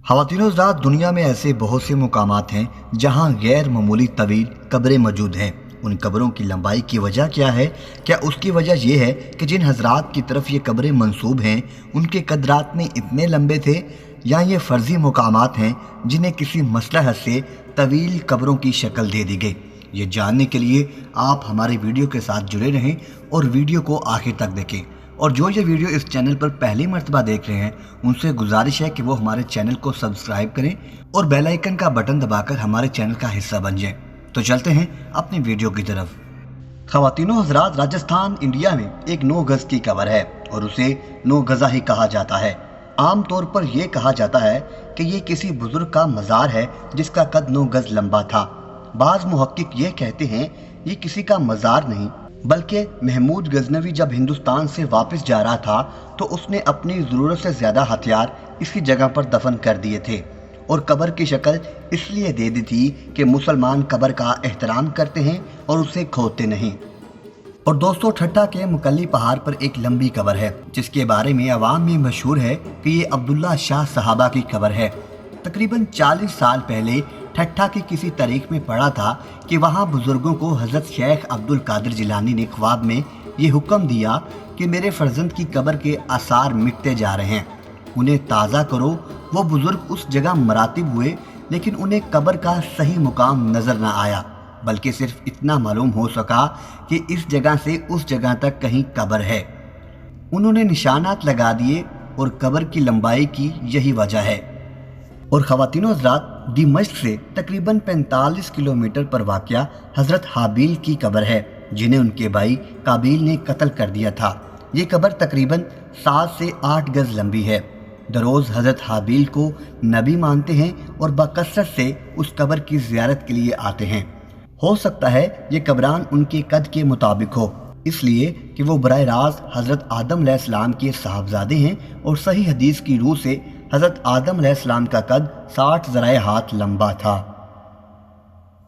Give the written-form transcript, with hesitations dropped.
ख़वातीन व हज़रात, दुनिया में ऐसे बहुत से मुकामात हैं जहां गैर मामूली तवील कब्रें मौजूद हैं। उन कब्रों की लंबाई की वजह क्या है? क्या उसकी वजह यह है कि जिन हजरात की तरफ ये कब्रें मंसूब हैं उनके कदरात में इतने लंबे थे, या ये फ़र्ज़ी मुकामात हैं जिन्हें किसी मसलहत से तवील कब्रों की शक्ल दे दी गई? ये जानने के लिए आप हमारे वीडियो के साथ जुड़े रहें और वीडियो को आखिर तक देखें। और जो ये वीडियो इस चैनल पर पहली मर्तबा देख रहे हैं उनसे गुजारिश है कि वो हमारे चैनल को सब्सक्राइब करें और बेल आइकन का बटन दबाकर हमारे चैनल का हिस्सा बन जाएं। तो चलते हैं अपनी वीडियो की तरफ। ख़वातीनो हज़रात, राजस्थान इंडिया में एक 9 गज़ की कब्र है और उसे 9 गज़ा ही कहा जाता है। आम तौर पर यह कहा जाता है कि ये किसी बुजुर्ग का मज़ार है जिसका कद 9 गज़ लंबा था। बाज़ मुहक्किक ये कहते हैं ये किसी का मज़ार नहीं बल्कि महमूद गजनवी जब हिंदुस्तान से वापस जा रहा था तो उसने अपनी ज़रूरत से ज़्यादा हथियार इसी जगह पर दफन कर दिए थे और कब्र की शक्ल इसलिए दे दी थी कि मुसलमान कब्र का एहतराम करते हैं और उसे खोदते नहीं। और दोस्तों, ठट्टा के मुकल्ली पहाड़ पर एक लंबी कब्र है जिसके बारे में अवाम में मशहूर है कि ये अब्दुल्ला शाह सहाबा की कब्र है। तकरीबन 40 साल पहले ठट्ठा की किसी तारीख में पढ़ा था कि वहाँ बुजुर्गों को हज़रत शेख अब्दुल कादिर जिलानी ने ख्वाब में ये हुक्म दिया कि मेरे फर्जंद की कब्र के आसार मिटते जा रहे हैं, उन्हें ताज़ा करो। वो बुजुर्ग उस जगह मरातिब हुए लेकिन उन्हें कब्र का सही मुकाम नज़र न आया, बल्कि सिर्फ इतना मालूम हो सका कि इस जगह से उस जगह तक कहीं कब्र है। उन्होंने निशानात लगा दिए और कब्र की लंबाई की यही वजह है। और ख़वातीनो हज़रात, दिमश्क से तकरीबन 45 किलोमीटर पर वाक़या हज़रत हाबील की कब्र है जिन्हें उनके भाई काबील ने कत्ल कर दिया था। ये कब्र तकरीबन 7 से 8 गज़ लंबी है। दरोज़ हज़रत हाबील को नबी मानते हैं और बकसरत से उस कब्र की ज़ियारत के लिए आते हैं। हो सकता है ये कब्रान उनके कद के मुताबिक हो, इसलिए कि वो बराह रास्त हज़रत आदम अलैहिस्सलाम के साहबजादे हैं और सही हदीस की रूह से हज़रत आदम अलैहिस्सलाम का कद 60 ज़राए हाथ लंबा था।